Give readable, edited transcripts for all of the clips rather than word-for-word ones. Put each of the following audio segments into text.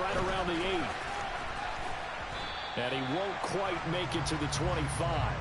right around the 8. And he won't quite make it to the 25.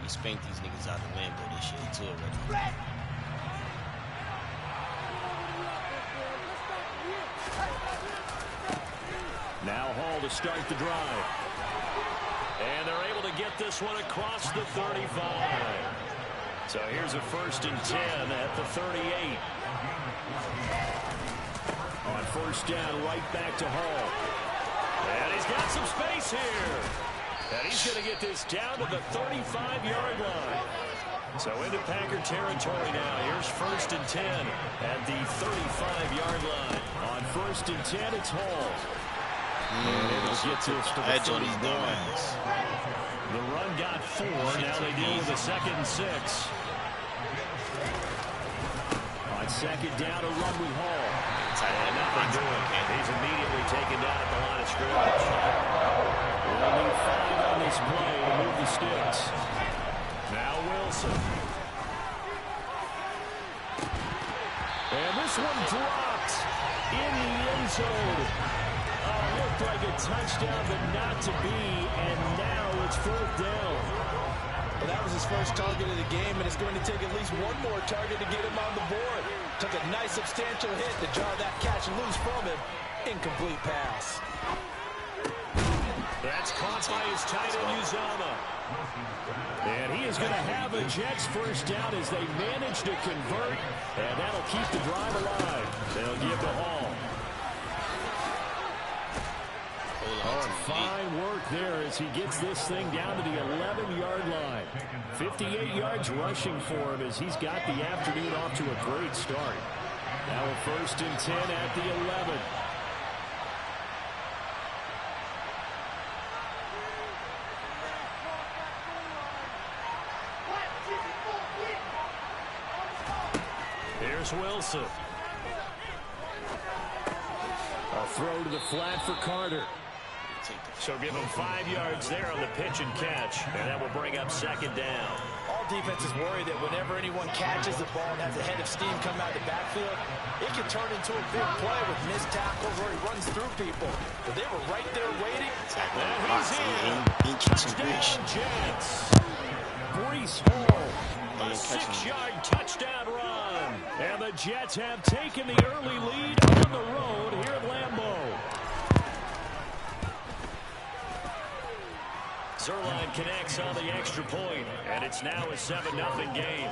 We spanked these niggas out of Lambo this year too already. Now Hall to start the drive. And they're able to get this one across the 35. So here's a 1st and 10 at the 38. On 1st down, right back to Hall. And he's got some space here. And he's going to get this down to the 35-yard line. So into Packer territory now. Here's 1st and 10 at the 35-yard line. On 1st and 10, it's Hall. And it'll get this to the 39. The run got 4. Now they deal with a 2nd and 6. On 2nd down, a run with Hall. And nothing doing. He's immediately taken down at the line of scrimmage. We'll need 5 on this play to move the sticks. Now Wilson. And this one dropped in the end zone. Looked like a touchdown, but not to be. And now it's 4th down. Well, that was his first target of the game, and it's going to take at least one more target to get him on the board. Took a nice substantial hit to jar that catch loose from him. Incomplete pass. That's caught by his tight end, Uzama. And he is going to have a Jets 1st down as they manage to convert, and that'll keep the drive alive. They'll give to Hall. Fine work there as he gets this thing down to the 11-yard line. 58 yards rushing for him as he's got the afternoon off to a great start. Now a 1st and 10 at the 11. Here's Wilson. A throw to the flat for Carter. So give him 5 yards there on the pitch and catch, and that will bring up 2nd down. All defenses worry that whenever anyone catches the ball and has a head of steam come out of the backfield, it can turn into a big play with missed tackles where he runs through people. But they were right there waiting. And he's in. Touchdown, Jets. Breece Hall, a 6-yard touchdown run. And the Jets have taken the early lead on the road here at Lambeau. Zerline connects on the extra point, and it's now a 7-0 game.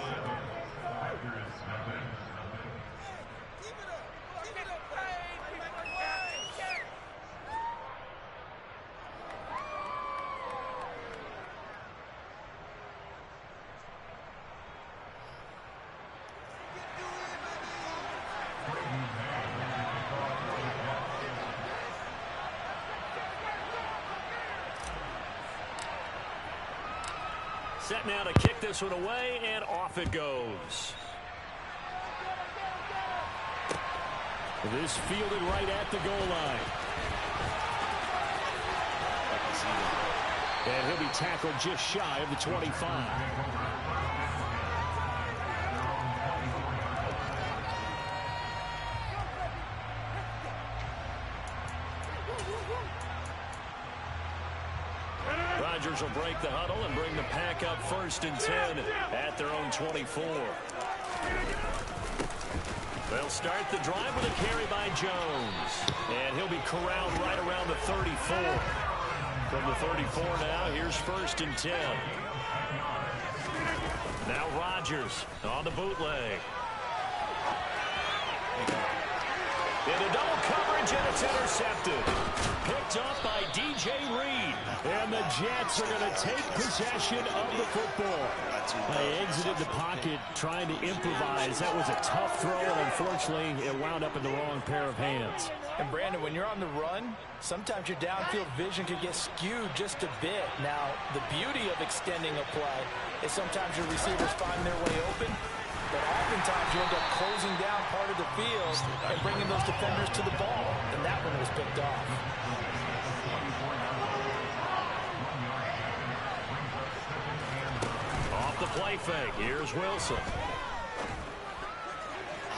Set now to kick this one away, and off it goes. This fielded right at the goal line. And he'll be tackled just shy of the 25. Rodgers will break the huddle and bring the pack up 1st and 10 at their own 24. They'll start the drive with a carry by Jones. And he'll be corralled right around the 34. From the 34 now, here's 1st and 10. Now Rodgers on the bootleg. Into double coverage, and it's intercepted. Picked up by DJ Reed. And the Jets are going to take possession of the football. They exited the pocket trying to improvise. That was a tough throw, and unfortunately, it wound up in the wrong pair of hands. And Brandon, when you're on the run, sometimes your downfield vision can get skewed just a bit. Now, the beauty of extending a play is sometimes your receivers find their way open, but oftentimes you end up closing down part of the field and bringing those defenders to the ball. And that one was picked off. Off the play fake, here's Wilson.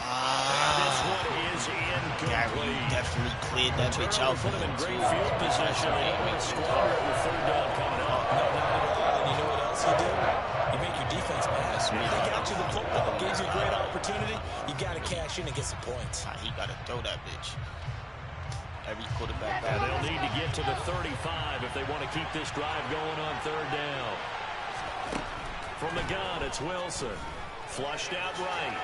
This one is incomplete. Definitely cleared that bitch out for him in him. great field position. They don't get squandered with 3rd down coming up. No, not at all. And you know what else you do? You make your defense pass. When they got you the football, gives you a great opportunity, you got to cash in and get some points. He got to throw that bitch. Every quarterback. And they'll need to get to the 35 if they want to keep this drive going on 3rd down. From the gun, it's Wilson. Flushed out right.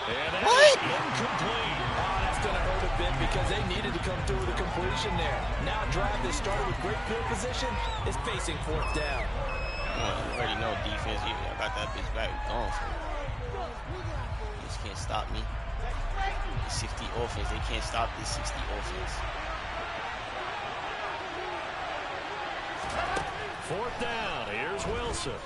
And that's incomplete. Oh, that's going to hurt a bit because they needed to come through with a completion there. Now a drive that started with great field position is facing 4th down. You already know defense. I got that bitch back going for it. You just can't stop me. The 60 offense. They can't stop this 60 offense. 4th down. Here's Wilson.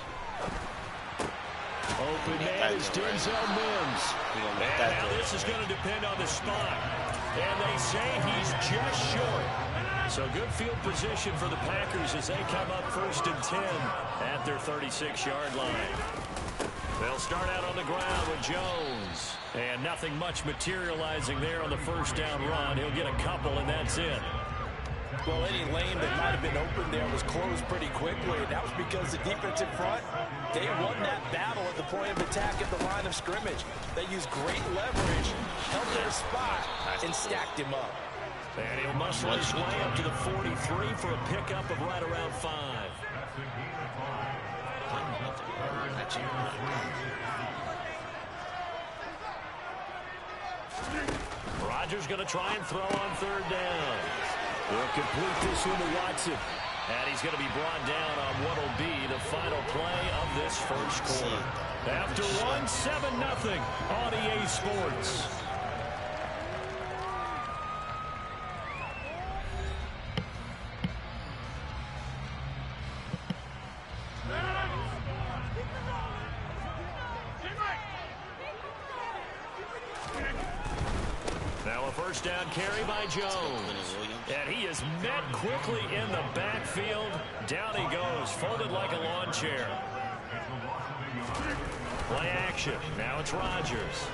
Open man is Denzel Mims. And now this is going to depend on the spot. And they say he's just short. So good field position for the Packers as they come up 1st and 10 at their 36-yard line. They'll start out on the ground with Jones. And nothing much materializing there on the 1st down run. He'll get a couple, and that's it. Well, any lane that might have been open there was closed pretty quickly. That was because the defense in front, they won that battle at the point of attack at the line of scrimmage. They used great leverage, held their spot, and stacked him up. And he'll muscle his way up to the 43 for a pickup of right around 5. Rodgers going to try and throw on 3rd down. He'll complete this one to Watson. And he's going to be brought down on what will be the final play of this 1st quarter. After 1-7-0 on EA Sports. Now a 1st down carry by Jones. And he is met quickly in the backfield. Down he goes, folded like a lawn chair. Play action. Now it's Rodgers.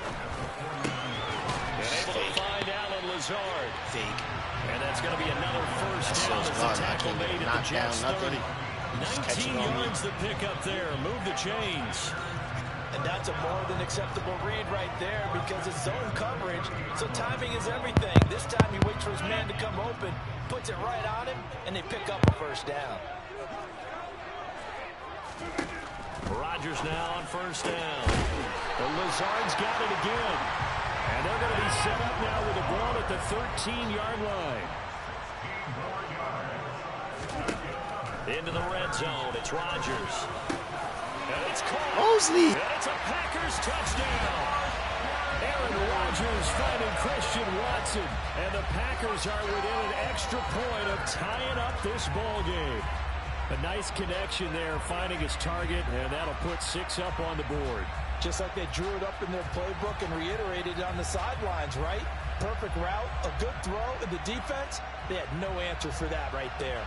And able to find Allen Lazard. Fake. And that's going to be another 1st down as the tackle made at the Jets 30. 19 yards the pickup there. Move the chains. And that's a more than acceptable read right there because it's zone coverage, so timing is everything. This time he waits for his man to come open, puts it right on him, and they pick up a 1st down. Rodgers now on 1st down. The Lazard's got it again. And they're going to be set up now with a ball at the 13-yard line. Into the red zone, it's Rodgers. And it's caught. Mosley. And it's a Packers touchdown. Aaron Rodgers finding Christian Watson. And the Packers are within an extra point of tying up this ball game. A nice connection there, finding his target, and that'll put 6 up on the board. Just like they drew it up in their playbook and reiterated it on the sidelines, right? Perfect route, a good throw, and the defense, they had no answer for that right there.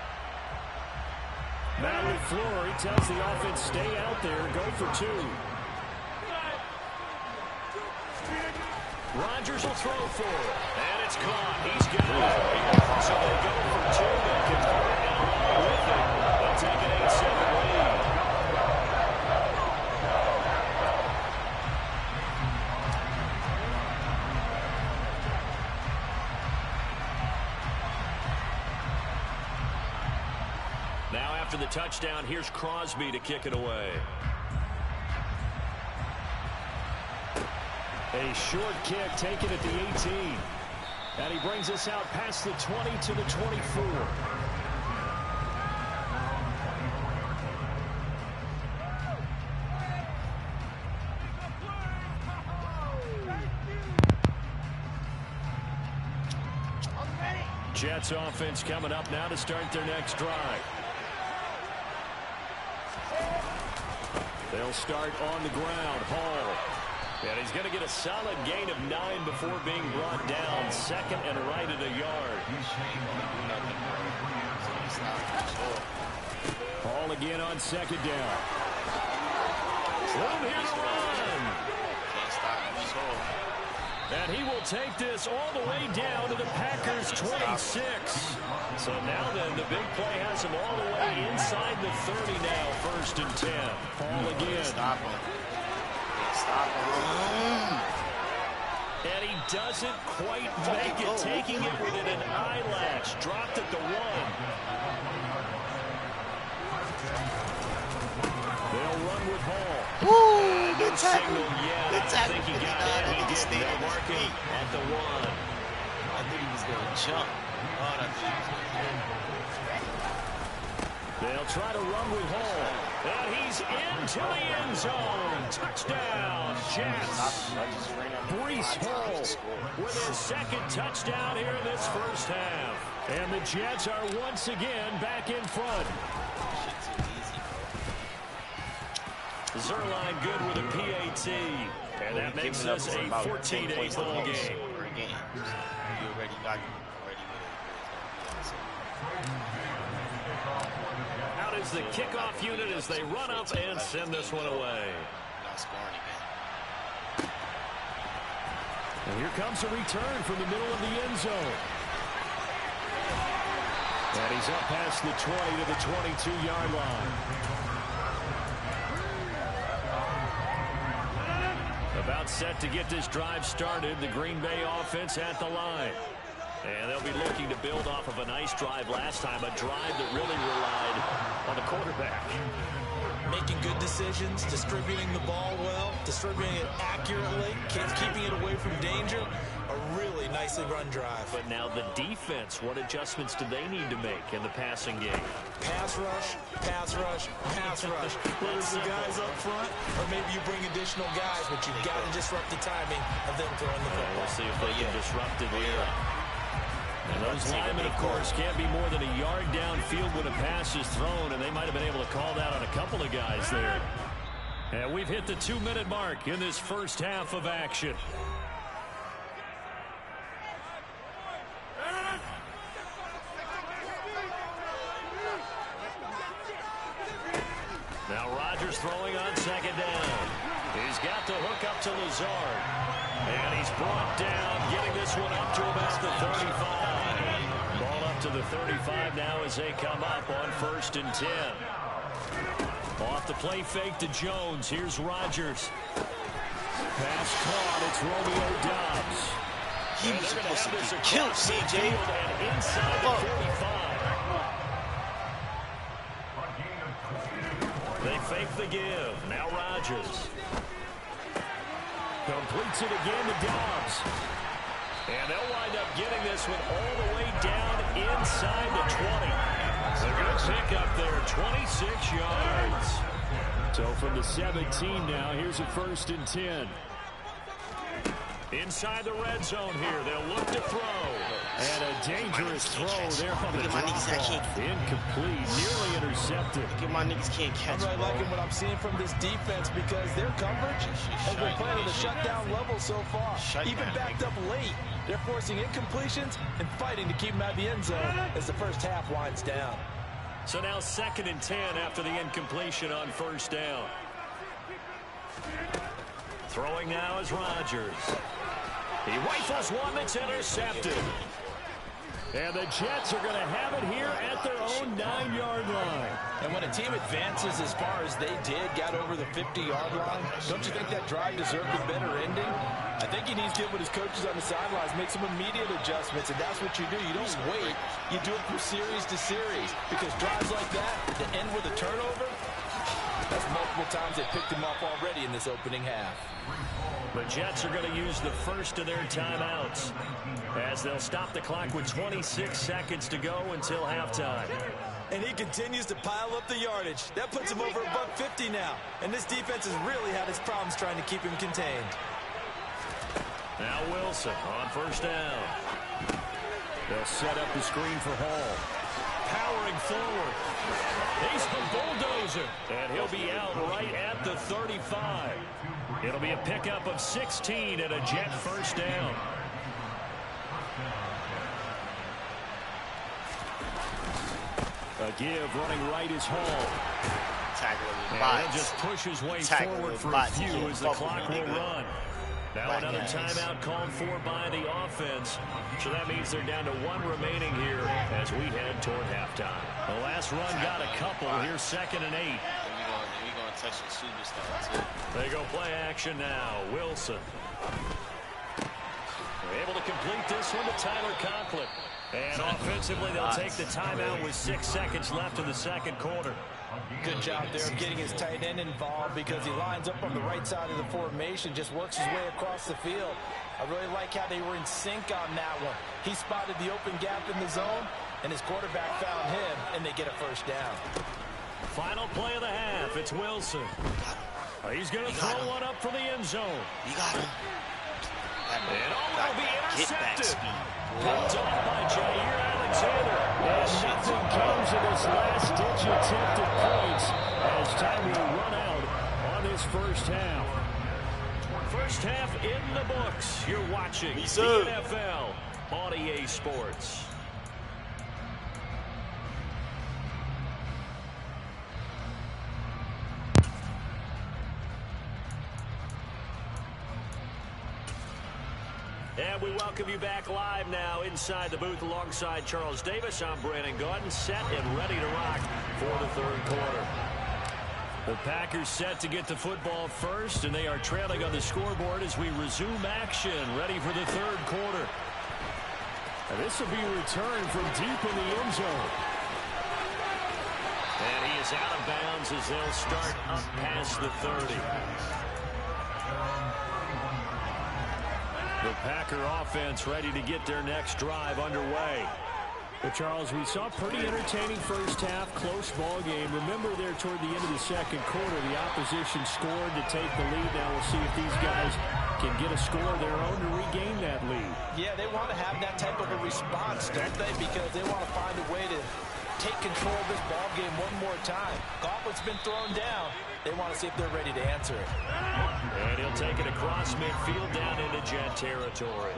Matt LaFleur, he tells the offense, stay out there, go for 2. Rodgers will throw for it, and it's caught. He's got it. So they go for 2. They can put it down with it. They'll take an 8-7 lead. after the touchdown. Here's Crosby to kick it away. A short kick taken at the 18. And he brings us out past the 20 to the 24. Jets offense coming up now to start their next drive. They'll start on the ground. Hall. And he's going to get a solid gain of 9 before being brought down. Second and right at a yard. Hall again on second down. Room here to run. And he will take this all the way down to the Packers' 26. So now then, the big play has him all the way inside the 30 now. First and 10. Hall again. Stop him. Stop him. And he doesn't quite make it, taking it within an eyelash. Dropped at the 1. They'll run with Hall. No signal yet. I think he got it. He did. They'll mark him at the 1. I think he was going to jump. Oh, that's They'll try to run with Hall. And he's into the end zone. Touchdown, Jets. Breece Hall with his second touchdown here in this first half. And the Jets are once again back in front. Zerline good with a PAT. And that makes this a 14-8 ball game. You already got Out is the kickoff unit as they run up and send this one away. Not scoring again. And here comes a return from the middle of the end zone. And he's up past the 20 to the 22-yard line. About set to get this drive started. The Green Bay offense at the line. And they'll be looking to build off of a nice drive last time, a drive that really relied on the quarterback. Making good decisions, distributing the ball well, distributing it accurately, keeping it away from danger. A really nicely run drive. But now the defense, what adjustments do they need to make in the passing game? Pass rush, pass rush, pass rush. Whether it's the guys up front or maybe you bring additional guys, but you've got to disrupt the timing of them throwing the football. We'll see if they can disrupt it here. And those linemen, of course, can't be more than a yard downfield when a pass is thrown, and they might have been able to call that on a couple of guys there. And we've hit the 2-minute mark in this first half of action. Now Rodgers throwing on second down. He's got the hook up to Lazard. And he's brought down, getting this one up to about the 35. Ball up to the 35 now as they come up on first and 10. Off the play fake to Jones. Here's Rodgers. Pass caught. It's Romeo Doubs. He was supposed to be killed, CJ. And inside the 45. They fake the give. Now Rodgers. Completes it again to Doubs. And they'll wind up getting this one all the way down inside the 20. A good pick up there, 26 yards. So from the 17 now, here's a first and 10. Inside the red zone here, they'll look to throw. And a dangerous throw there on the drop off. Incomplete, nearly intercepted. Look at my niggas can't catch it. I'm really liking what I'm seeing from this defense because their coverage has been playing at a shutdown level so far. Even backed up late, they're forcing incompletions and fighting to keep them out of the end zone as the first half winds down. So now second and 10 after the incompletion on first down. Throwing now is Rodgers. He rifles one that's intercepted. And the Jets are going to have it here at their own 9-yard line. And when a team advances as far as they did, got over the 50-yard line, don't you think that drive deserved a better ending? I think he needs to get with his coaches on the sidelines, make some immediate adjustments, and that's what you do. You don't wait. You do it from series to series, because drives like that, to end with a turnover, that's multiple times they picked him off already in this opening half. The Jets are going to use the first of their timeouts as they'll stop the clock with 26 seconds to go until halftime. And he continues to pile up the yardage. That puts him over above 50 now. And this defense has really had its problems trying to keep him contained. Now Wilson on first down. They'll set up the screen for Hall. Powering forward. He's the bulldozer. And he'll be out right at the 35. It'll be a pickup of 16 and a Jet first down. A give running right is Hall. And he'll just push his way forward for a few as the clock will run. Now another timeout called for by the offense. So that means they're down to one remaining here as we head toward halftime. The last run got a couple. Here's 2nd and 8. Touch the superstar too. They go play action now. Wilson. They're able to complete this one to Tyler Conklin. And offensively, they'll take the timeout with 6 seconds left in the second quarter. Good job there of getting his tight end involved because he lines up on the right side of the formation, just works his way across the field. I really like how they were in sync on that one. He spotted the open gap in the zone, and his quarterback found him, and they get a first down. Final play of the half. It's Wilson. He's going to throw one up for the end zone. You got him. And will be intercepted. Picked off by Jair Alexander. And nothing comes of this last-ditch attempt at points as time will run out on this first half. First half in the books. You're watching the NFL on EA Sports. And we welcome you back live now inside the booth alongside Charles Davis. I'm Brandon Gaudin, set and ready to rock for the third quarter. The Packers set to get the football first, and they are trailing on the scoreboard as we resume action, ready for the third quarter. And this will be a return from deep in the end zone. And he is out of bounds as they'll start up past the 30. The Packer offense ready to get their next drive underway. But Charles, we saw a pretty entertaining first half, close ball game. Remember there toward the end of the second quarter, the opposition scored to take the lead. Now we'll see if these guys can get a score of their own to regain that lead. Yeah, they want to have that type of a response, don't they? Because they want to find a way to take control of this ball game one more time. Gauntlet's been thrown down. They want to see if they're ready to answer it. And he'll take it across midfield down into Jet territory.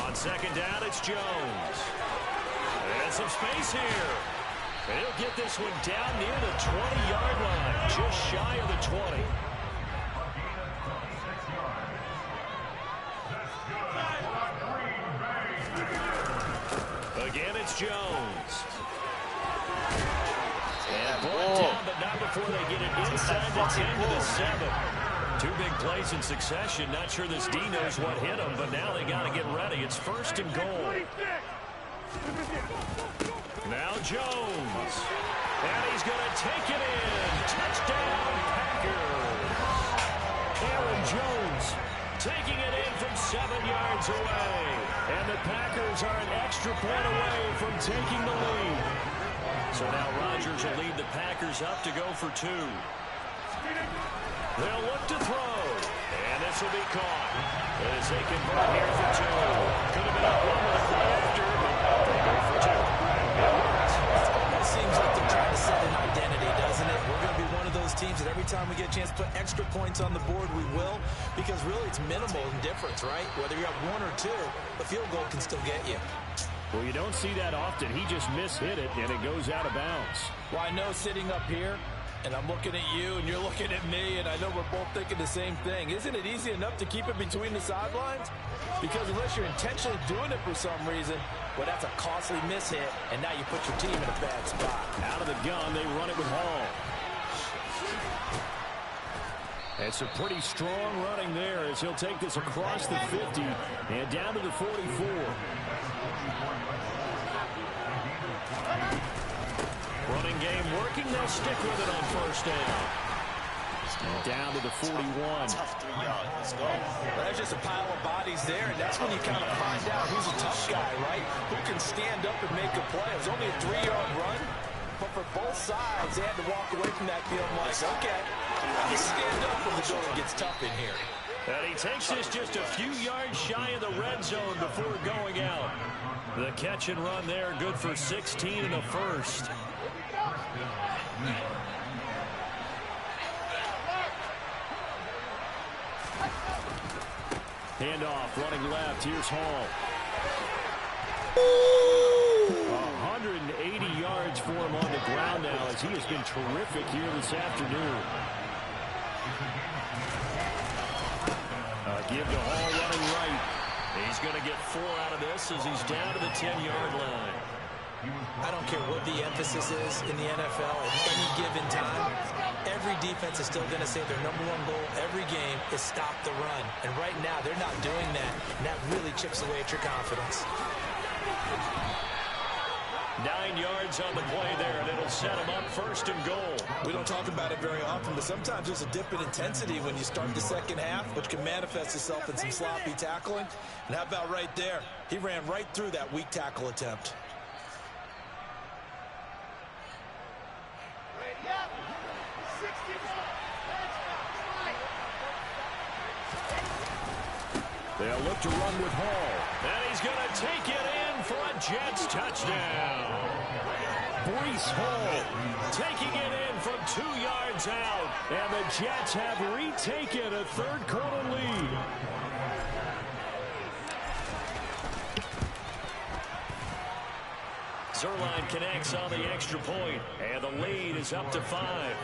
On second down, it's Jones. And some space here. And he'll get this one down near the 20-yard line, just shy of the 20. Again, it's Jones. And brought down, but not before they get it inside the 10 to the 7. Two big plays in succession. Not sure this D knows what hit him, but now they got to get ready. It's first and goal. Now Jones. And he's going to take it in. Touchdown, Packers. Aaron Jones taking it in from 7 yards away. And the Packers are an extra point away from taking the lead. So now Rodgers will lead the Packers up to go for 2. They'll look to throw. And this will be caught. As they convert here for 2. Could have been up one with a play after, but they go for 2. It works. It almost seems like they're trying to set an identity, doesn't it? We're going to be one of those teams that every time we get a chance to put extra points on the board, we will. Because really it's minimal in difference, right? Whether you're up 1 or 2, a field goal can still get you. Well, you don't see that often. He just mishit it, and it goes out of bounds. Well, I know sitting up here, And I'm looking at you, and you're looking at me, and I know we're both thinking the same thing. Isn't it easy enough to keep it between the sidelines? Because unless you're intentionally doing it for some reason, well, that's a costly mishit, and now you put your team in a bad spot. Out of the gun, they run it with Hall. It's a pretty strong running there as he'll take this across the 50 and down to the 44. Running game working. They'll stick with it on first down. Down to the 41. Tough 3 yards. Let's go. Well, there's just a pile of bodies there, and that's when you kind of find out who's a tough guy, right? Who can stand up and make a play. It was only a 3-yard run, but for both sides, they had to walk away from that feeling like, okay, you stand up when the going gets tough in here. And he takes this just a few yards shy of the red zone before going out. The catch and run there, good for 16 in the first. Handoff, running left. Here's Hall. 180 yards for him on the ground now as he has been terrific here this afternoon. Give to Hall running right. He's going to get 4 out of this as he's down to the 10-yard line. I don't care what the emphasis is in the NFL at any given time. Every defense is still going to say their #1 goal every game is stop the run. And right now, they're not doing that. And that really chips away at your confidence. 9 yards on the play there, and it'll set him up first and goal. We don't talk about it very often, but sometimes there's a dip in intensity when you start the second half, which can manifest itself in some sloppy tackling. And how about right there? He ran right through that weak tackle attempt. They'll look to run with Hall. And he's going to take it in for a Jets touchdown. Breece Hall taking it in from 2 yards out. And the Jets have retaken a third-quarter lead. Zerline connects on the extra point, and the lead is up to 5.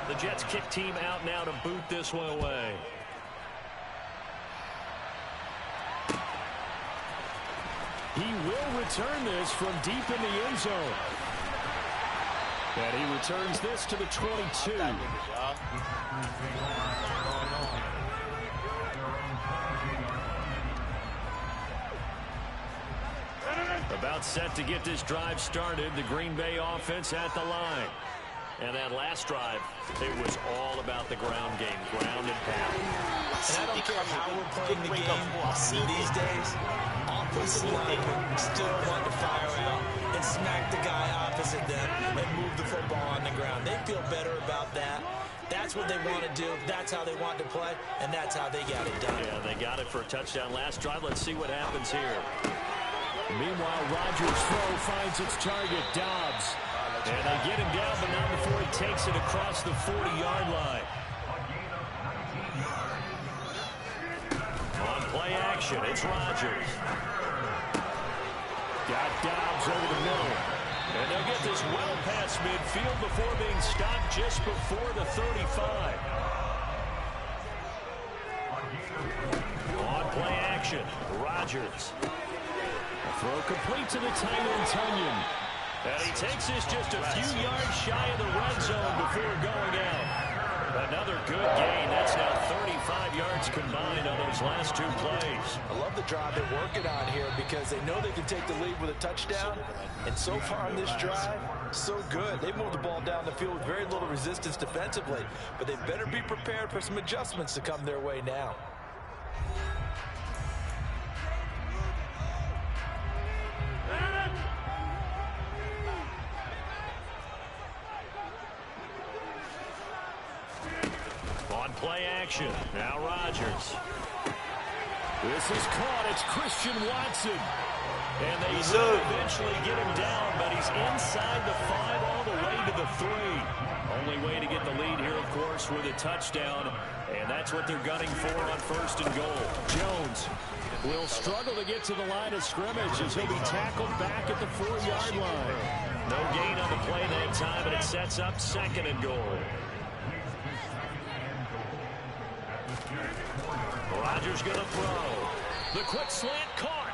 The Jets kick team out now to boot this one away. He will return this from deep in the end zone. And he returns this to the 22. About set to get this drive started. The Green Bay offense at the line. And that last drive, it was all about the ground game, ground and pound. And I don't care how we're playing the game these days, offensive linemen still want to fire out and smack the guy opposite them and move the football on the ground. They feel better about that. That's what they want to do. That's how they want to play, and that's how they got it done. Yeah, they got it for a touchdown last drive. Let's see what happens here. Meanwhile, Rodgers' throw finds its target, Dobbs. And they get him down, but not before he takes it across the 40-yard line. On play action, it's Rodgers. Got Dobbs over the middle. And they'll get this well past midfield before being stopped just before the 35. On play action, Rodgers. A throw complete to the tight end, Tunyon. And he takes this just a few yards shy of the red zone before going out. Another good gain. That's now 35 yards combined on those last 2 plays. I love the drive they're working on here because they know they can take the lead with a touchdown. And so far on this drive, so good. They moved the ball down the field with very little resistance defensively. But they better be prepared for some adjustments to come their way now. Play action. Now Rodgers. This is caught. It's Christian Watson. And they will eventually get him down, but he's inside the 5 all the way to the 3. Only way to get the lead here, of course, with a touchdown. And that's what they're gunning for on first and goal. Jones will struggle to get to the line of scrimmage as he'll be tackled back at the 4-yard line. No gain on the play that time, and it sets up 2nd and goal. Rodgers going to throw. The quick slant caught.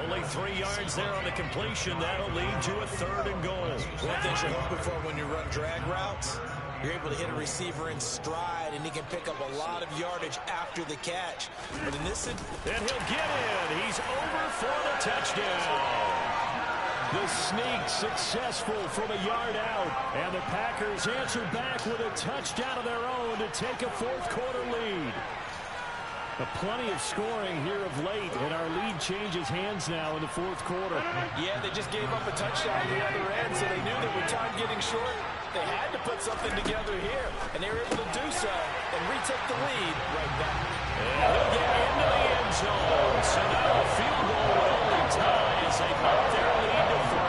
Only 3 yards there on the completion. That'll lead to a 3rd and goal. One thing you're hoping for when you run drag routes, you're able to hit a receiver in stride, and he can pick up a lot of yardage after the catch. But in this, and he'll get in. He's over for the touchdown. The sneak successful from a yard out, and the Packers answer back with a touchdown of their own to take a 4th quarter lead. Plenty of scoring here of late, and our lead changes hands now in the 4th quarter. Yeah, they just gave up a touchdown on the other end, so they knew that with time getting short, they had to put something together here, and they were able to do so and retake the lead right back. And he'll get into the end zone. So now a field goal would only tie as they put their lead to 3.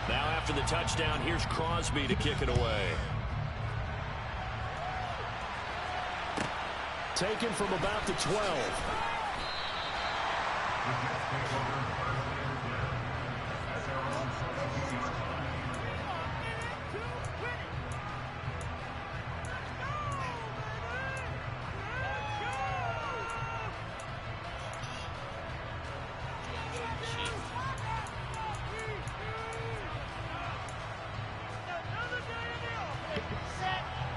Now after the touchdown, here's Crosby to kick it away. Taken from about the 12.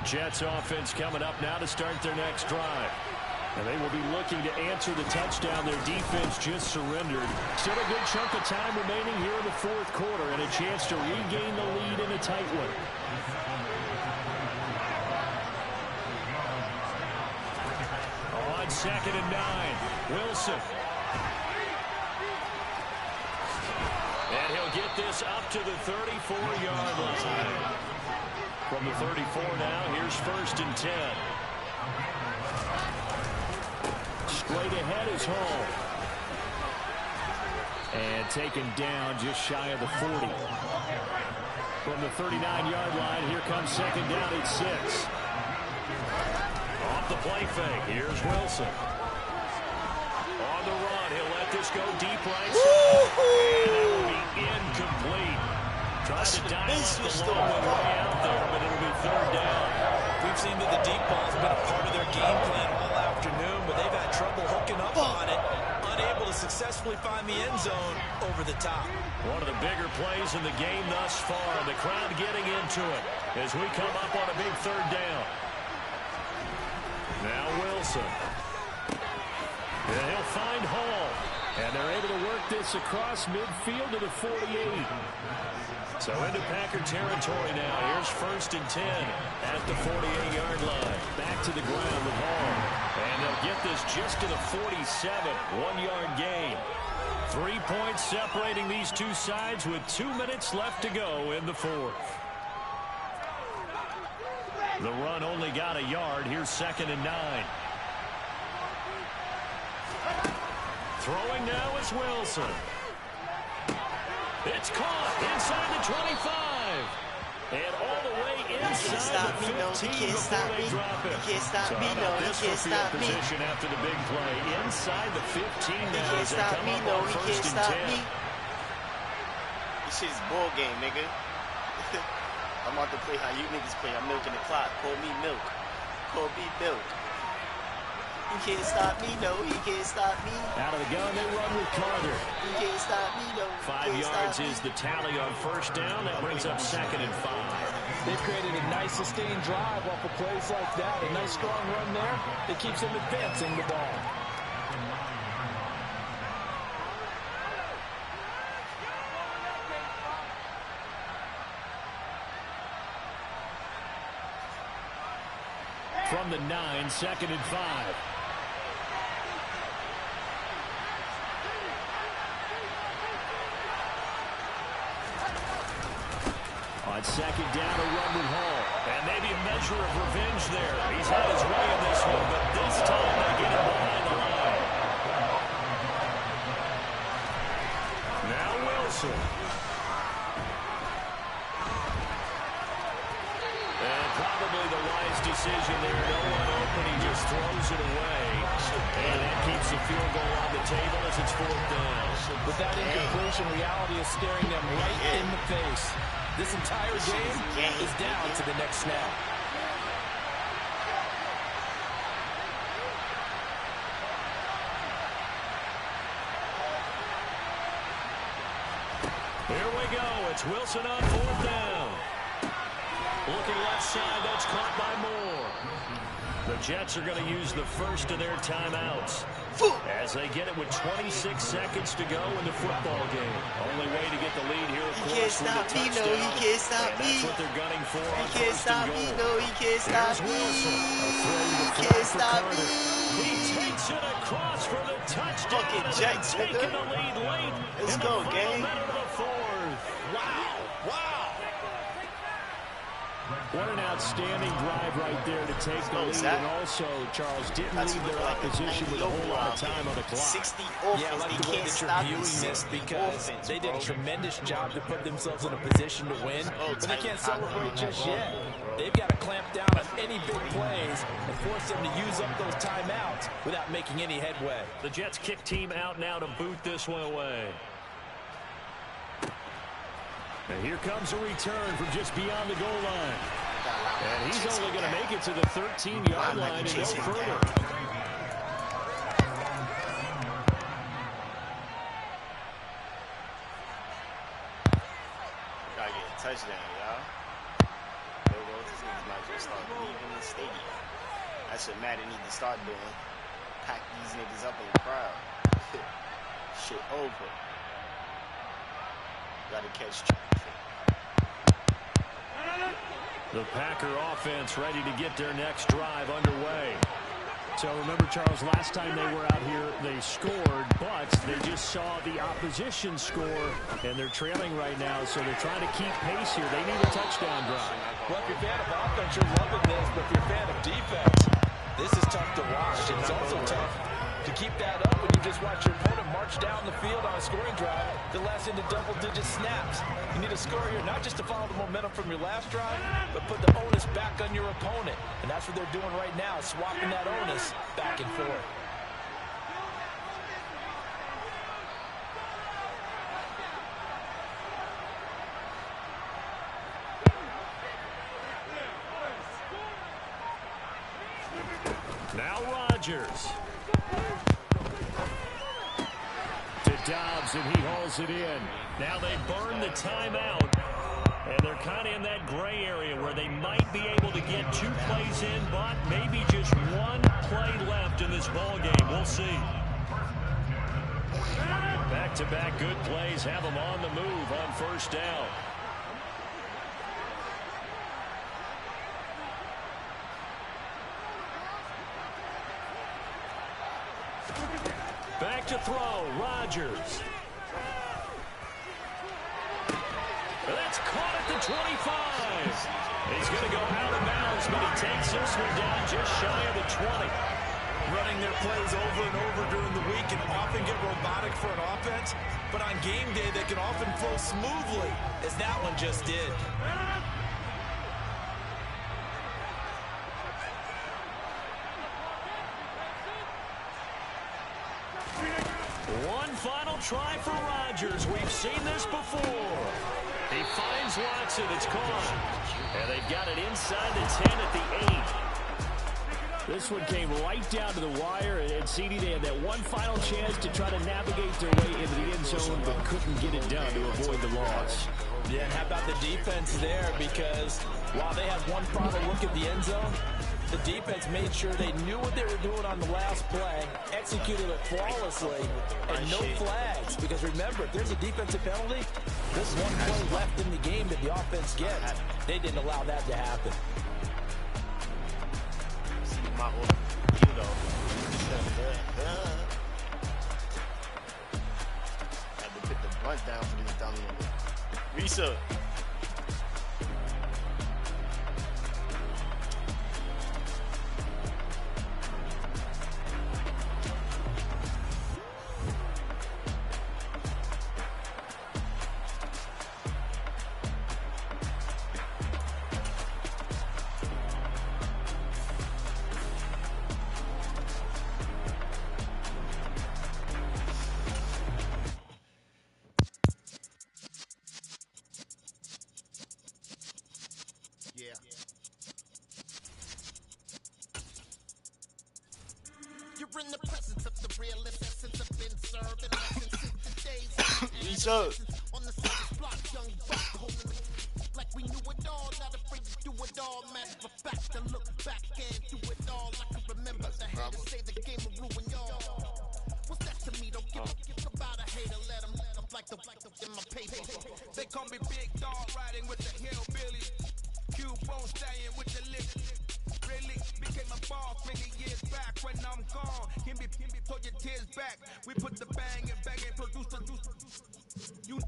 Jets offense coming up now to start their next drive. And they will be looking to answer the touchdown their defense just surrendered. Still a good chunk of time remaining here in the 4th quarter and a chance to regain the lead in a tight one. On 2nd and 9, Wilson. And he'll get this up to the 34-yard line. From the 34 now, here's 1st and 10. Straight ahead is Hall. And taken down just shy of the 40. From the 39-yard line, here comes 2nd down at 6. Off the play fake, here's Wilson. On the run, he'll let this go deep right side. And it will be incomplete. Trying to dive off the long way out there, but it'll be 3rd down. We've seen that the deep ball's been a part of their game plan all afternoon, but they've had trouble hooking up on it, unable to successfully find the end zone over the top. One of the bigger plays in the game thus far. The crowd getting into it as we come up on a big 3rd down. Now Wilson. And he'll find Hall. And they're able to work this across midfield to the 48. So into Packer territory now. Here's 1st and 10 at the 48-yard line. Back to the ground with Hall. And they'll get this just to the 47. 1-yard gain. 3 points separating these two sides with 2 minutes left to go in the 4th. The run only got a yard. Here's 2nd and 9. Throwing now is Wilson. It's caught inside the 25. And all the way inside the 15 before they drop it. So how about this for field position after the big play? Inside the 15 now as they come up on 1st and 10. This shit is ball game, nigga. I'm about to play how you niggas play. I'm milking the clock. Call me milk. Call me milk. He can't stop me, no, he can't stop me. Out of the gun, they run with Carter. He can't stop me, no. 5 yards is the tally on 1st down. That brings up 2nd and 5. They've created a nice sustained drive off of plays like that. A nice strong run there that keeps them advancing the ball. From the 9, 2nd and 5. On 2nd down, a run with Hall. And maybe a measure of revenge there. He's had his way in this one, but this time they get him behind the line. Now Wilson. And probably the wise decision there. No one open. He just throws it away. And that keeps the field goal on the table as it's 4th down. With that incompletion, reality is staring them right in the face. This entire game is down to the next snap. Here we go. It's Wilson on 4th down. Looking left side. That's caught by Moore. The Jets are going to use the first of their timeouts as they get it with 26 seconds to go in the football game. Only way to get the lead here, of course, with a touchdown. He can't stop me. That's what they're gunning for on He can't 1st stop and me. goal. No, he can't stop Here's me. Wilson. A throw to the He flat can't for stop Carter. me. He takes it across for the touchdown. Fucking and Jets, taking nigga. the lead late. Let's in go, the final gang. minute of the 4th. Wow. What an outstanding drive right there to take the lead. And also, Charles, didn't leave their opposition with a whole lot of time on the clock. 60 offense. Yeah, I like they the way can't that you're stop viewing this because offense, they did a bro. tremendous job to put themselves in a position to win, but they can't celebrate just yet. They've got to clamp down on any big plays and force them to use up those timeouts without making any headway. The Jets kick team out now to boot this one away. And here comes a return from just beyond the goal line. And he's only going to make it to the 13-yard line and no further. Gotta get a touchdown, y'all. There goes this niggas might just start leaving the stadium. That's what Madden need to start doing. Pack these niggas up in the crowd. Shit over. Gotta catch traffic. The Packer offense ready to get their next drive underway. So remember, Charles, last time they were out here, they scored, but they just saw the opposition score, and they're trailing right now, so they're trying to keep pace here. They need a touchdown drive. Well, if you're a fan of offense, you're loving this, but if you're a fan of defense, this is tough to watch. It's also tough to keep that up when you just watch your opponent march down the field on a scoring drive that lasts into double-digit snaps. You need a score here not just to follow the momentum from your last drive, but put the onus back on your opponent. And that's what they're doing right now, swapping that onus back and forth. Now Rodgers. To Dobbs, and he hauls it in. Now they burn the timeout, and they're kind of in that gray area where they might be able to get 2 plays in, but maybe just 1 play left in this ball game. We'll see. Back-to-back good plays have them on the move on 1st down. Back to throw, Rodgers. That's caught at the 25. He's going to go out of bounds, but he takes this one down just shy of the 20. Running their plays over and over during the week can often get robotic for an offense, but on game day they can often flow smoothly, as that one just did. One final try for Rodgers. We've seen this before. He finds Watson. It's caught. And they've got it inside the 10 at the 8. This one came right down to the wire. And CD, they had that one final chance to try to navigate their way into the end zone, but couldn't get it done to avoid the loss. Yeah, and how about the defense there? Because while they had one final look at the end zone, the defense made sure they knew what they were doing on the last play, executed it flawlessly, and no flags. Because remember, if there's a defensive penalty, there's one play left in the game that the offense gets. They didn't allow that to happen. See my order, you know. Had to put the bunt down for this dumb nigga. Risa. You're in the presence of the realest essence of been served in lessons since the days He's up. on the surface block, young buck holding it like we knew it all, not afraid to do it all. Matter of fact, to look back and do it all. I can remember the haters say the game will ruin y'all. What's that to me? Don't give a about a hater. Let them like the in my paper. They call me Big Dog, riding with the hillbillies. Cubone staying with the lip. Really became a boss many years back. When I'm gone, him be throw your tears back. We put the bang and bang and produce. You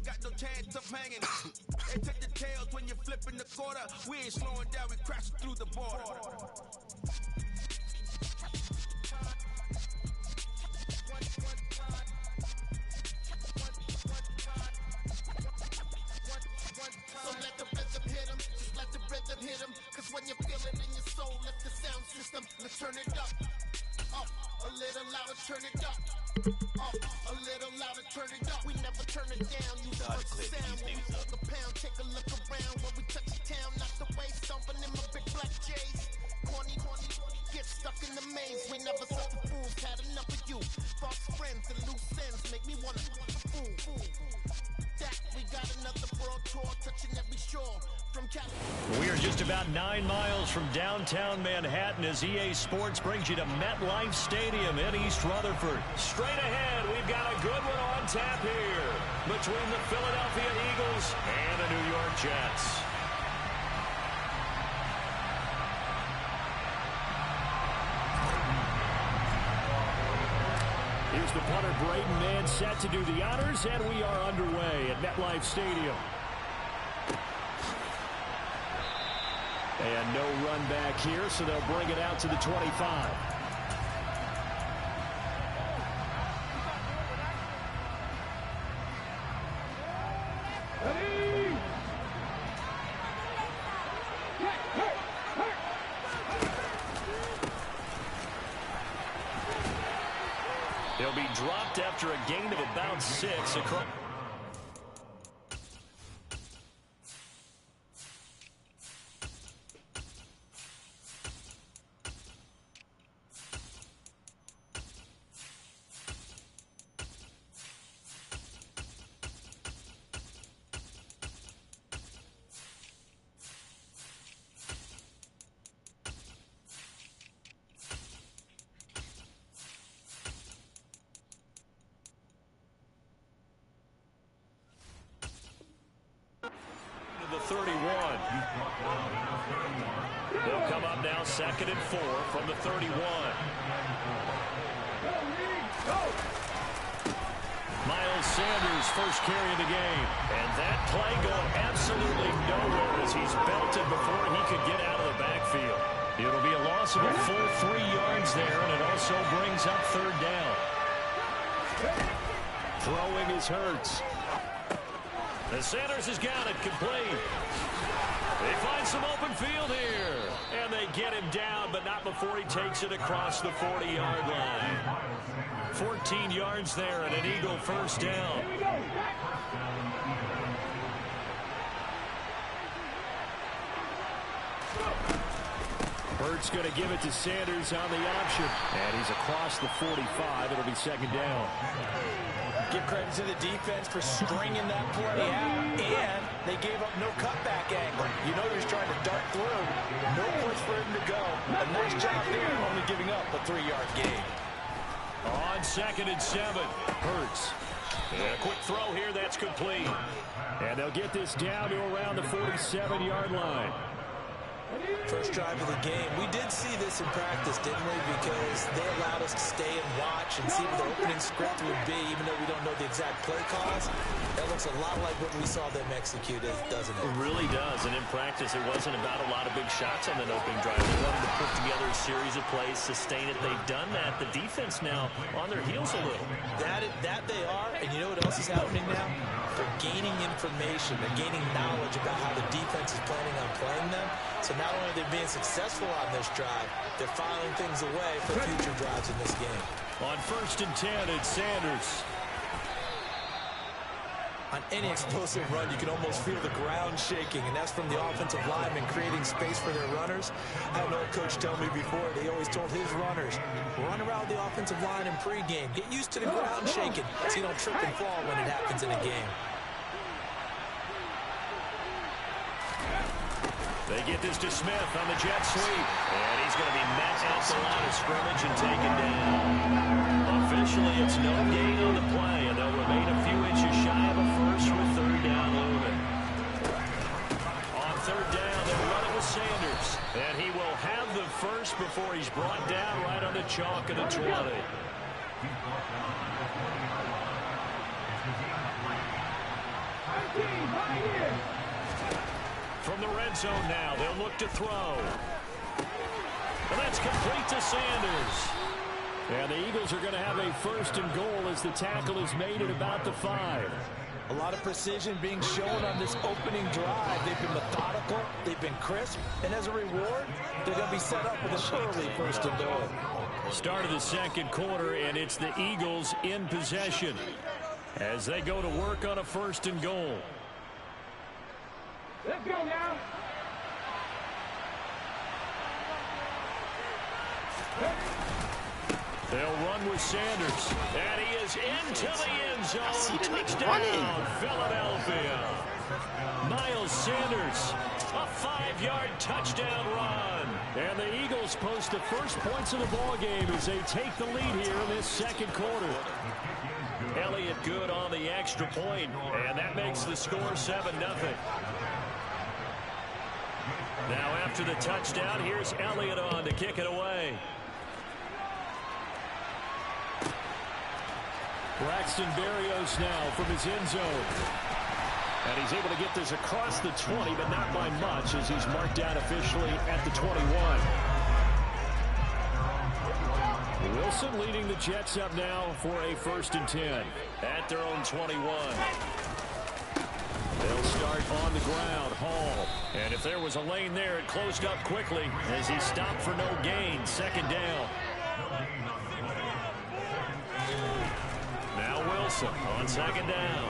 got no chance of hanging. They take the tails when you're flipping the quarter. We ain't slowing down, we crashing through the border. So let the rhythm hit him, just let the rhythm hit him. Cause when you feel it in your soul, let the sound system, let's turn it up. Up, a little louder, turn it up. Up, a little louder, turn it up. We never turn it down, use the sound. When we walk a pound, take a look around. When we touch the town, not the way, stomping in my big black J's. Corny, get stuck in the maze. We never suffer fools, had enough of you. False friends and loose ends make me wanna fool. We got another world tour touching every shore from California. We are just about 9 miles from downtown Manhattan as EA Sports brings you to MetLife Stadium in East Rutherford. Straight ahead, we've got a good one on tap here between the Philadelphia Eagles and the New York Jets. Here's the punter, Braden Mann, set to do the honors, and we are underway at MetLife Stadium. And no run back here, so they'll bring it out to the 25. He'll be dropped after a gain of about 6 across. The 31. They'll come up now 2nd and 4 from the 31. Miles Sanders first carry of the game. And that play going absolutely nowhere as he's belted before he could get out of the backfield. It'll be a loss of a full 3 yards there, and it also brings up 3rd down. Throwing is Hurts. And Sanders has got it complete. They find some open field here. And they get him down, but not before he takes it across the 40-yard line. 14 yards there and an Eagle first down. Hurts going to give it to Sanders on the option. And he's across the 45. It'll be 2nd down. Give credit to the defense for stringing that play out, and they gave up no cutback angle. You know he was trying to dart through. No place for him to go. A nice job there, only giving up a 3-yard gain. On 2nd and 7, Hurts. And a quick throw here, that's complete. And they'll get this down to around the 47-yard line. First drive of the game. We did see this in practice, didn't we? Because they allowed us to stay and watch and see what the opening script would be, even though we don't know the exact play calls. That looks a lot like what we saw them execute, doesn't it? It really does. And in practice, it wasn't about a lot of big shots on that opening drive. They wanted to put together a series of plays, sustain it. They've done that. The defense now on their heels a little. That they are. And you know what else is happening now? They're gaining information. They're gaining knowledge about how the defense is planning on playing them. So not only are they being successful on this drive, they're filing things away for future drives in this game. On 1st and 10, it's Sanders. On any explosive run, you can almost feel the ground shaking, and that's from the offensive linemen creating space for their runners. I had an old coach tell me before, they always told his runners, run around the offensive line in pregame. Get used to the ground shaking so you don't trip and fall when it happens in a game. They get this to Smith on the jet sweep. And he's going to be met at the line of scrimmage and taken down. Officially, it's no gain on the play, and they'll remain a few inches shy of a first with third down looming. On third down, they'll run it with Sanders. And he will have the first before he's brought down right on the chalk of the 20. From the red zone now, they'll look to throw. And that's complete to Sanders. And the Eagles are going to have a first and goal as the tackle is made at about the 5. A lot of precision being shown on this opening drive. They've been methodical, they've been crisp, and as a reward, they're going to be set up with an early first and goal. Start of the second quarter, and it's the Eagles in possession as they go to work on a first and goal. Let's go now. They'll run with Sanders. And he is into the end zone. Touchdown, Philadelphia. Miles Sanders, a 5-yard touchdown run. And the Eagles post the first points of the ball game as they take the lead here in this second quarter. Elliott good on the extra point, and that makes the score 7-0. Now after the touchdown, here's Elliott on to kick it away. Braxton Berrios now from his end zone. And he's able to get this across the 20, but not by much as he's marked down officially at the 21. Wilson leading the Jets up now for a first and 10 at their own 21. They'll start on the ground. Hall. And if there was a lane there, it closed up quickly as he stopped for no gain. Second down. Now Wilson on second down.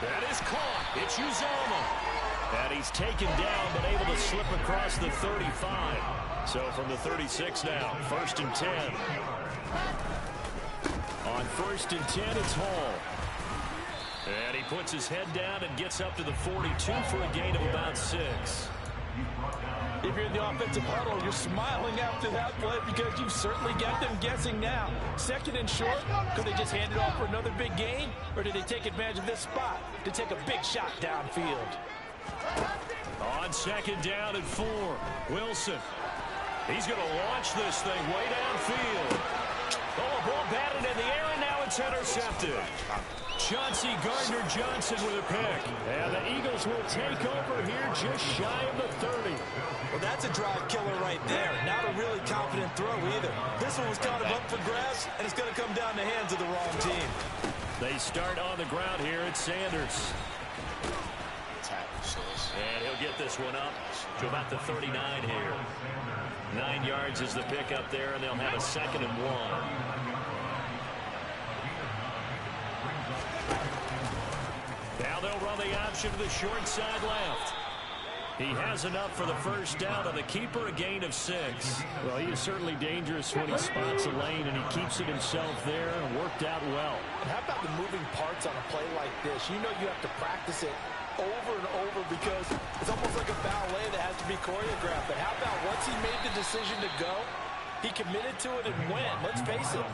That is caught. It's Uzomah. And he's taken down but able to slip across the 35. So from the 36 now, first and 10. On first and 10, it's Hall. And he puts his head down and gets up to the 42 for a gain of about 6. If you're in the offensive huddle, you're smiling after that play because you've certainly got them guessing now. Second and short, could they just hand it off for another big gain? Or did they take advantage of this spot to take a big shot downfield? On second down and 4, Wilson. He's going to launch this thing way downfield. Oh, a ball batted in the air, and now it's intercepted. Chauncey Gardner-Johnson with a pick. And the Eagles will take over here just shy of the 30. Well, that's a drive killer right there. Not a really confident throw either. This one was kind of up for grabs, and it's going to come down the hands of the wrong team. They start on the ground here at Sanders. And he'll get this one up to about the 39 here. 9 yards is the pickup there, and they'll have a second and 1. Now they'll run the option to the short side left. He has enough for the first down on the keeper, a gain of 6. Well, he is certainly dangerous when he spots a lane, and he keeps it himself there and worked out well. And how about the moving parts on a play like this? You know you have to practice it over and over because it's almost like a ballet that has to be choreographed. But how about once he made the decision to go, he committed to it and went. Let's face it,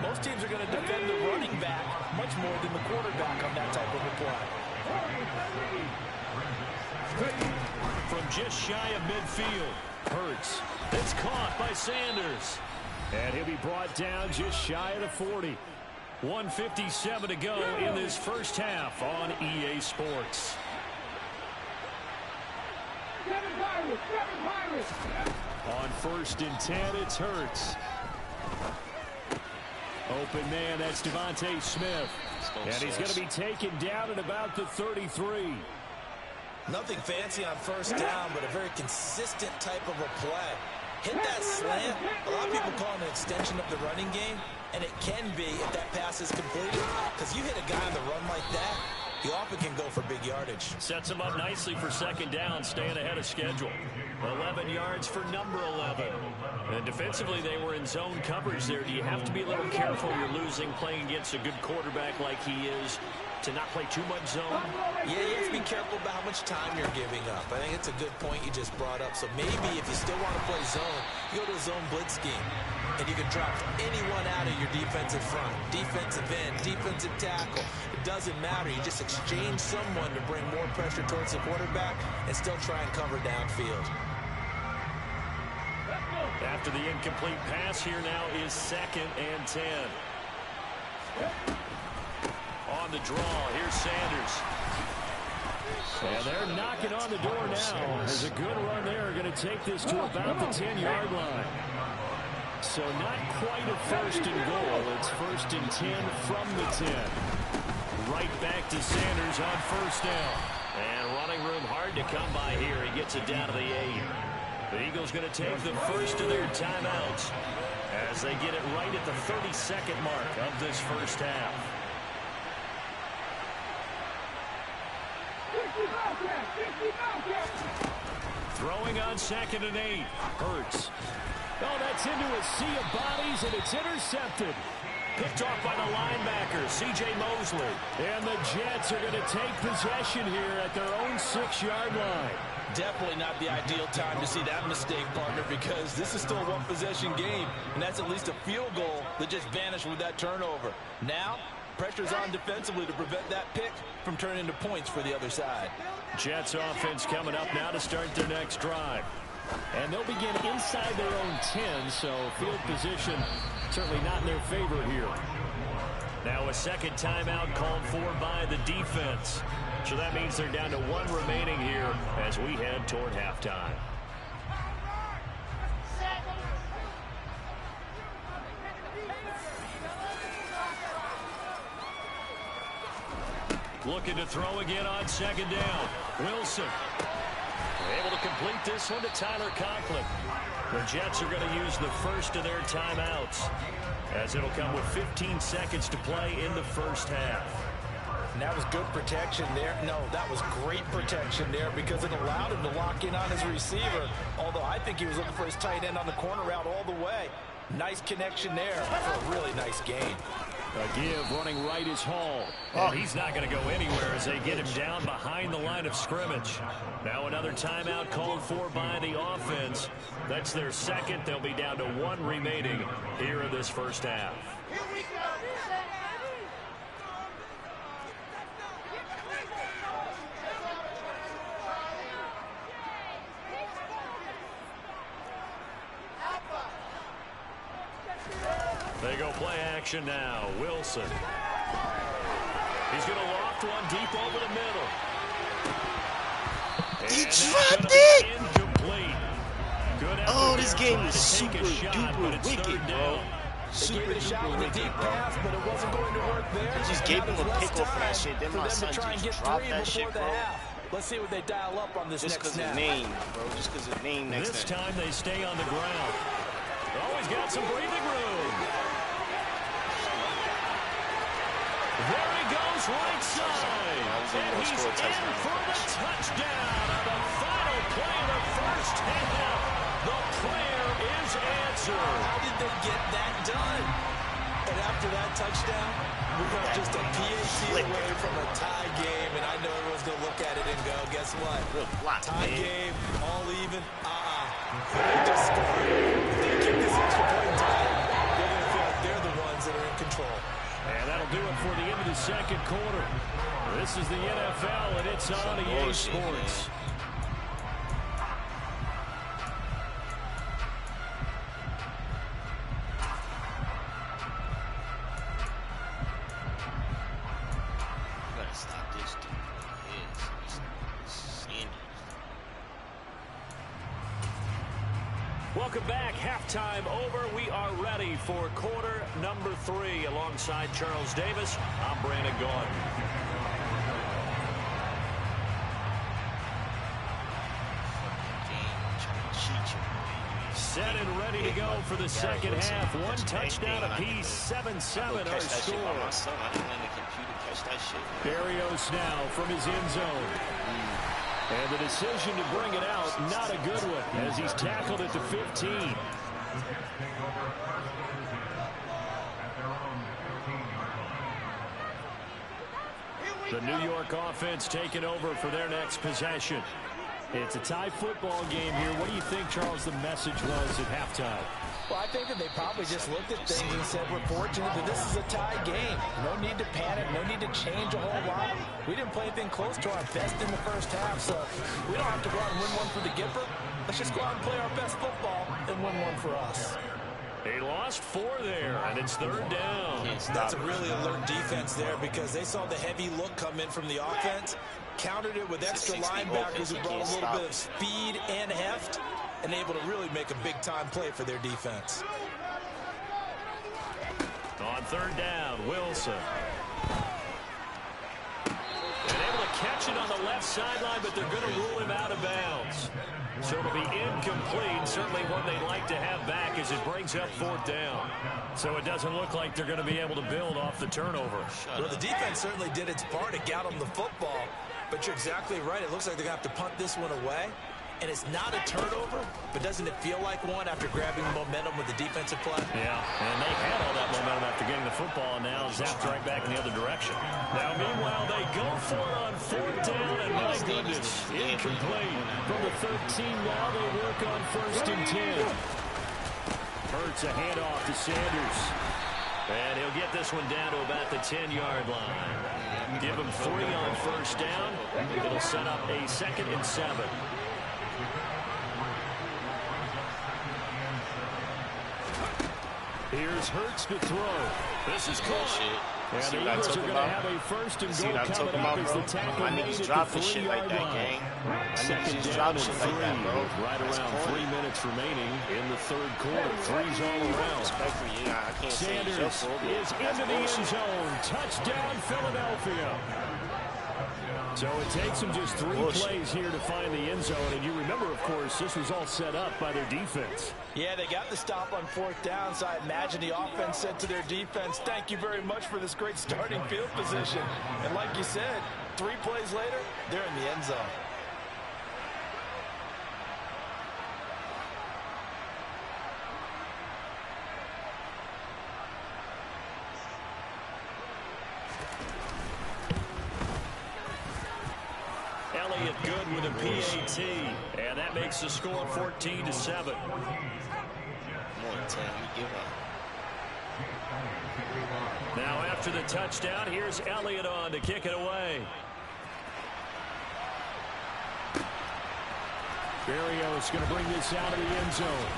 most teams are going to defend the running back much more than the quarterback on that type of a play. From just shy of midfield, Hurts. It's caught by Sanders. And he'll be brought down just shy of the 40. 1:57 to go in this first half on EA Sports. On first and 10, it's Hurts. Open man, that's Devontae Smith. And he's going to be taken down at about the 33. Nothing fancy on first down, but a very consistent type of a play. hit that slant. A lot of people call it an extension of the running game, and it can be if that pass is completed, because you hit a guy on the run like that, he often can go for big yardage. Sets him up nicely for second down, staying ahead of schedule. 11 yards for number 11. And defensively, they were in zone coverage there. Do you have to be a little careful? You're losing, playing against a good quarterback like he is, to not play too much zone? Yeah, you have to be careful about how much time you're giving up. I think it's a good point you just brought up. So maybe if you still want to play zone, you go to a zone blitz scheme. And you can drop anyone out of your defensive front, defensive end, defensive tackle. It doesn't matter. You just exchange someone to bring more pressure towards the quarterback and still try and cover downfield. After the incomplete pass, here now is 2nd and 10. On the draw, here's Sanders. And they're knocking on the door now. There's a good run there. Going to take this to about the 10-yard line. So not quite a 1st and goal. It's 1st and 10 from the 10. Right back to Sanders on 1st down. And running room hard to come by here. He gets it down to the 8. The Eagles going to take the first of their timeouts as they get it right at the 32nd mark of this first half. Throwing on 2nd and 8. Hurts. Oh, that's into a sea of bodies, and it's intercepted. Picked off by the linebacker, C.J. Mosley. And the Jets are going to take possession here at their own 6-yard line. Definitely not the ideal time to see that mistake, partner, because this is still a one-possession game, and that's at least a field goal that just vanished with that turnover. Now, pressure's on defensively to prevent that pick from turning into points for the other side. Jets offense coming up now to start their next drive. And they'll begin inside their own 10, so field position certainly not in their favor here. Now a second timeout called for by the defense. So that means they're down to 1 remaining here as we head toward halftime. Looking to throw again on 2nd down. Wilson. Able to complete this one to Tyler Conklin. The Jets are going to use the first of their timeouts, as it'll come with 15 seconds to play in the first half. And that was good protection there. No, that was great protection there because it allowed him to lock in on his receiver, although I think he was looking for his tight end on the corner route all the way. Nice connection there for a really nice gain. A give running right is Hall. Oh, he's not going to go anywhere as they get him down behind the line of scrimmage. Now another timeout called for by the offense. That's their second. They'll be down to 1 remaining here in this first half. They go play action now. Wilson. He's going to loft one deep over the middle. He dropped it! Incomplete. Good effort. Oh, this game is to take super a shot, duper but it's wicked, 3rd bro. down. Super duper wicked, bro. Pass, but it wasn't going to work there. They just gave him a pickle for that shit. Then my son just dropped that shit, bro. Let's see what they dial up on this Just next because snap. of name, bro. Just because of name next This time. time they stay on the ground. Always got some breathing room. There he goes, right side. And he's in for the touchdown on the final play of the first half. The prayer is answered. How did they get that done? And after that touchdown, we got just a PAT away from a tie game, and I know everyone's going to look at it and go, guess what? Real block, Tie man. game, all even. They just scored. If they kick this extra point time, they're going to feel like they're the ones that are in control. And that'll do it for the end of the second quarter. This is the NFL, and it's on EA Sports. Gotta stop this dude. Sanders. Welcome back. Halftime over. We are ready for quarter number 3. Alongside Charles Davis, I'm Brandon Gaudin. set and ready to go for the second half. One touchdown apiece, 7-7 our score. I didn't let the computer catch that shit. Berrios now from his end zone. And the decision to bring it out, not a good one, as he's tackled at the 15. The New York offense taking over for their next possession. It's a tie football game here. What do you think, Charles, the message was at halftime? Well, I think that they probably just looked at things and said, we're fortunate that this is a tie game. No need to panic. No need to change a whole lot. We didn't play anything close to our best in the first half, so we don't have to go out and win one for the Gipper. Let's just go out and play our best football and win one for us. They lost 4 there, and it's third down. That's a really alert defense there because they saw the heavy look come in from the offense, countered it with extra linebackers who brought a little bit of speed and heft, and able to really make a big-time play for their defense. On third down, Wilson. And able to catch it on the left sideline, but they're going to rule him out of bounds. So it'll be incomplete, certainly one they'd like to have back as it brings up fourth down. So it doesn't look like they're going to be able to build off the turnover. Well, the defense certainly did its part to get them the football, but you're exactly right. It looks like they're going to have to punt this one away. And it's not a turnover, but doesn't it feel like one after grabbing momentum with the defensive play? Yeah, and they had all that momentum after getting the football, and now zapped right back in the other direction. Now, meanwhile, they go for it on fourth down, and my goodness, incomplete. From the 13 now, they work on first and 10. Hurts a handoff to Sanders. And he'll get this one down to about the 10-yard line. Give him 3 on first down. It'll set up a 2nd and 7. Here's Hurts to throw. This is close. And the Eagles are going to have a first and goal coming up as the tackle made at the 3-yard line. Second down and 3 with right around 3 minutes remaining in the third quarter. 3's all around. Sanders is into the end zone. Touchdown, Philadelphia. So it takes them just 3 plays here to find the end zone. And you remember, of course, this was all set up by their defense. Yeah, they got the stop on fourth down, so I imagine the offense said to their defense, thank you very much for this great starting field position. And like you said, 3 plays later, they're in the end zone. Elliott good with a PAT, and that makes the score 14-7. Now after the touchdown, here's Elliott on to kick it away. Berrios going to bring this out of the end zone.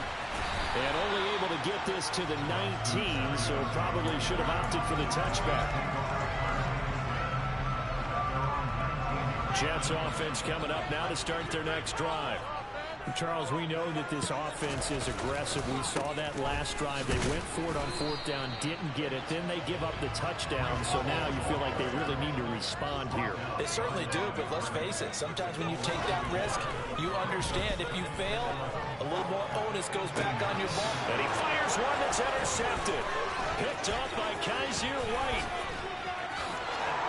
And only able to get this to the 19, so probably should have opted for the touchback. Jets offense coming up now to start their next drive. Charles, we know that this offense is aggressive. We saw that last drive. They went for it on fourth down, didn't get it. Then they give up the touchdown. So now you feel like they really need to respond here. They certainly do, but let's face it. Sometimes when you take that risk, you understand if you fail, a little more onus goes back on your ball. And he fires one that's intercepted. Picked up by Kaiser White.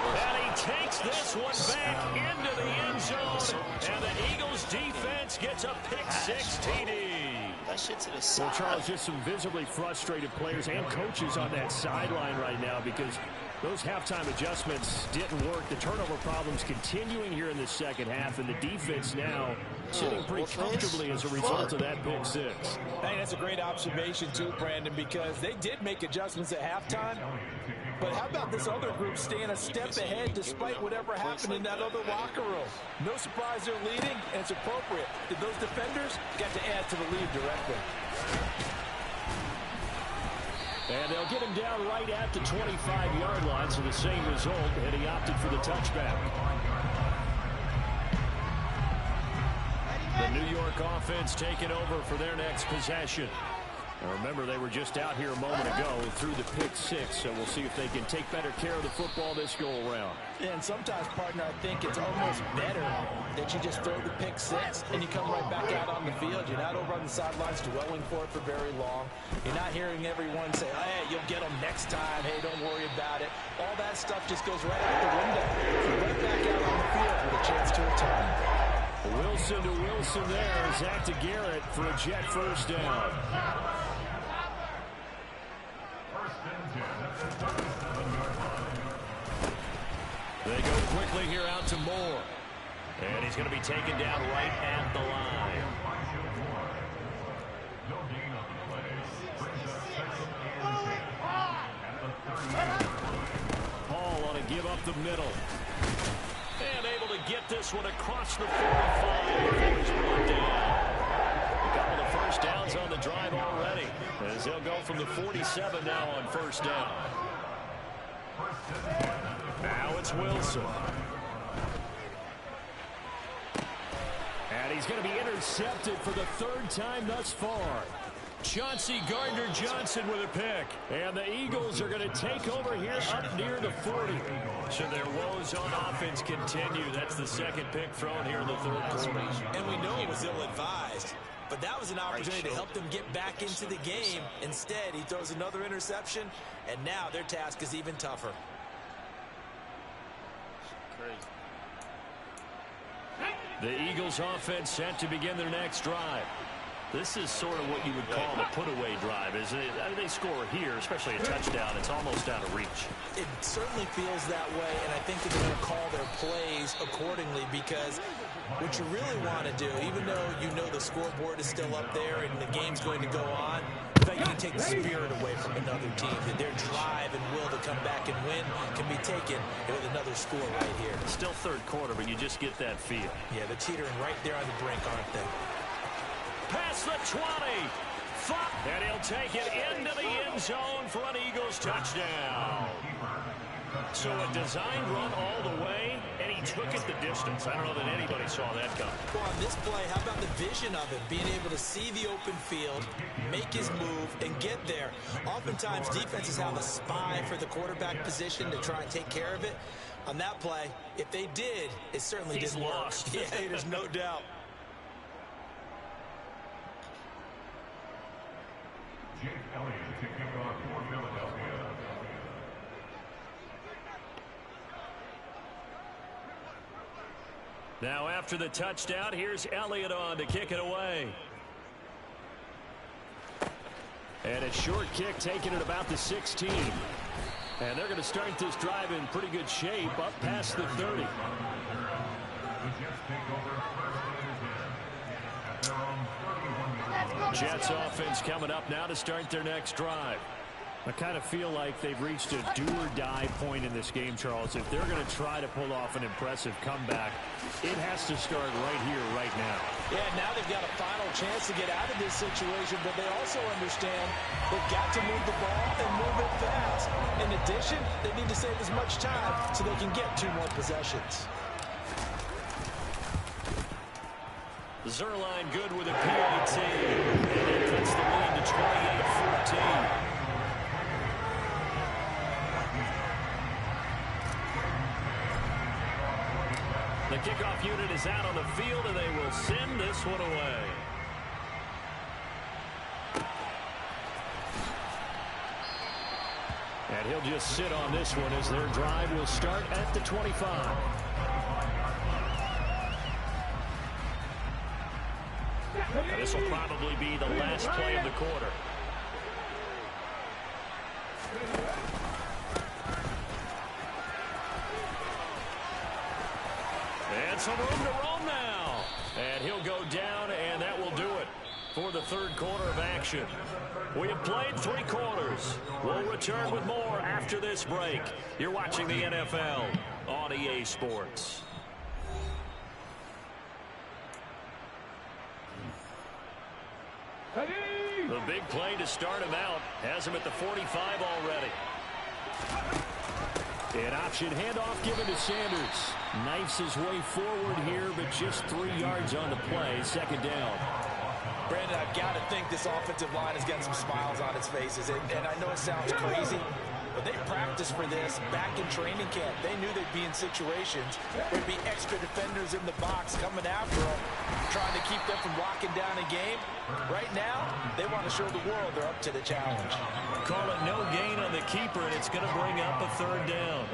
And he takes this one back into the end zone. And the Eagles defense gets a pick-6 TD. That shit to the side. Well, Charles, just some visibly frustrated players and coaches on that sideline right now because those halftime adjustments didn't work. The turnover problems continuing here in the second half, and the defense now sitting pretty comfortably as a result of that pick-6. I think that's a great observation, too, Brandon, because they did make adjustments at halftime. But how about this other group staying a step ahead despite whatever happened in that other locker room? No surprise they're leading, and it's appropriate. Those defenders got to add to the lead directly. And they'll get him down right at the 25-yard line, so the same result, and he opted for the touchback. The New York offense taking over for their next possession. Remember, they were just out here a moment ago through the pick six, so we'll see if they can take better care of the football this go-around. Yeah, and sometimes, partner, I think it's almost better that you just throw the pick six and you come right back out on the field. You're not over on the sidelines dwelling for it for very long. You're not hearing everyone say, hey, you'll get them next time. Hey, don't worry about it. All that stuff just goes right out the window. You're right back out on the field with a chance to return. Wilson to Wilson there. Zach to Garrett for a Jet first down. They go quickly here out to Moore. And he's going to be taken down right at the line. Paul on to give up the middle. And able to get this one across the 45 before he's brought down. A couple of first downs on the drive already, as they'll go from the 47 now on first down. Now it's Wilson. And he's going to be intercepted for the third time thus far. Chauncey Gardner-Johnson with a pick. And the Eagles are going to take over here up near the 40. So their woes on offense continue. That's the second pick thrown here in the third quarter. And we know it was ill-advised. But that was an opportunity to help them get back into the game. Instead, he throws another interception, and now their task is even tougher. The Eagles offense set to begin their next drive. This is sort of what you would call a put-away drive, isn't it? I mean, they score here, especially a touchdown. It's almost out of reach. It certainly feels that way, and I think they're going to call their plays accordingly, because what you really want to do, even though you know the scoreboard is still up there and the game's going to go on, in fact, you can take the spirit away from another team, that their drive and will to come back and win can be taken with another score right here. Still third quarter, but you just get that feel. Yeah, they're teetering right there on the brink, aren't they? Past the 20. And he'll take it into the end zone for an Eagles touchdown. So a designed run all the way, and he took it the distance. I don't know that anybody saw that coming. Well, on this play, how about the vision of it? Being able to see the open field, make his move, and get there. Oftentimes, defenses have a spy for the quarterback position to try and take care of it. On that play, if they did, it certainly didn't work. Yeah, there's no doubt. Jake Elliott to kick off for Philadelphia. Now after the touchdown, here's Elliott on to kick it away. And a short kick taken at about the 16. And they're going to start this drive in pretty good shape up past the 30. The Jets take over at their own 31. Jets offense coming up now to start their next drive. I kind of feel like they've reached a do-or-die point in this game, Charles. If they're going to try to pull off an impressive comeback, it has to start right here, right now. Yeah, now they've got a final chance to get out of this situation, but they also understand they've got to move the ball and move it fast. In addition, they need to save as much time so they can get 2 more possessions. Zerline good with a PAT. And it puts the lead to 28-14. The kickoff unit is out on the field, and they will send this one away. And he'll just sit on this one as their drive will start at the 25. And this will probably be the last play of the quarter. And some room to roam now. And he'll go down, and that will do it for the third quarter of action. We have played 3 quarters. We'll return with more after this break. You're watching the NFL on EA Sports. The big play to start him out has him at the 45 already. An option handoff given to Sanders. Knifes his way forward here, but just 3 yards on the play. Second down. Brandon, I've got to think this offensive line has got some smiles on its faces. And I know it sounds crazy, but they practiced for this back in training camp. They knew they'd be in situations where there'd be extra defenders in the box coming after them, trying to keep them from locking down a game. Right now, they want to show the world they're up to the challenge. Call it no gain on the keeper, and it's going to bring up a third down.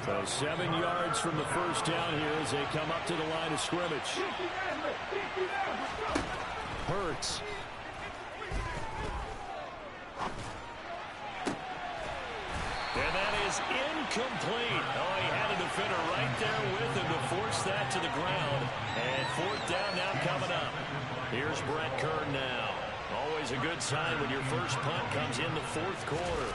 So 7 yards from the first down here as they come up to the line of scrimmage. Hurts. And that is incomplete. Oh, he had a defender right there with him to force that to the ground. And fourth down now coming up. Here's Brett Kern now. Always a good sign when your first punt comes in the fourth quarter.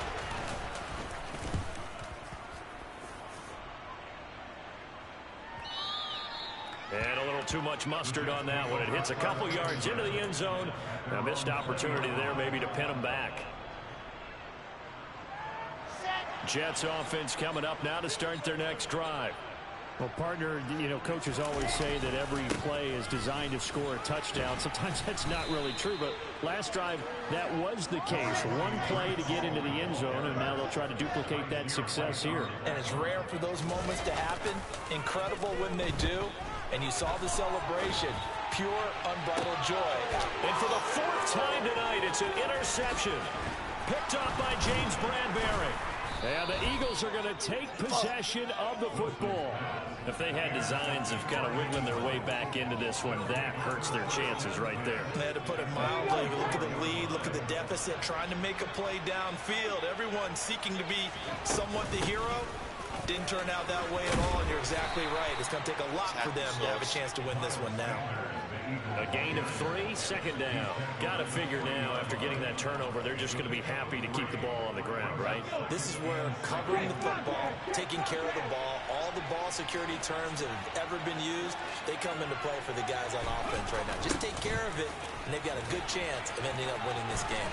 And a little too much mustard on that one. It hits a couple yards into the end zone. A missed opportunity there maybe to pin them back. Jets offense coming up now to start their next drive. Well, partner, you know, coaches always say that every play is designed to score a touchdown. Sometimes that's not really true, but last drive, that was the case. One play to get into the end zone, and now they'll try to duplicate that success here. And it's rare for those moments to happen. Incredible when they do. And you saw the celebration. Pure, unbridled joy. And for the fourth time tonight, it's an interception. Picked up by James Bradbury. And the Eagles are going to take possession of the football. If they had designs of kind of wiggling their way back into this one, that hurts their chances right there. They had to put it mildly. Look at the lead. Look at the deficit. Trying to make a play downfield. Everyone seeking to be somewhat the hero. Didn't turn out that way at all, and you're exactly right. It's going to take a lot for them to have a chance to win this one now. A gain of 3, second down. Got to figure now, after getting that turnover, they're just going to be happy to keep the ball on the ground, right? This is where covering the football, taking care of the ball, all the ball security terms that have ever been used, they come into play for the guys on offense right now. Just take care of it, and they've got a good chance of ending up winning this game.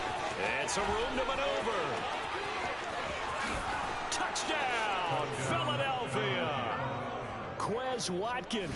And some room to maneuver. Touchdown, Philadelphia. Quez Watkins.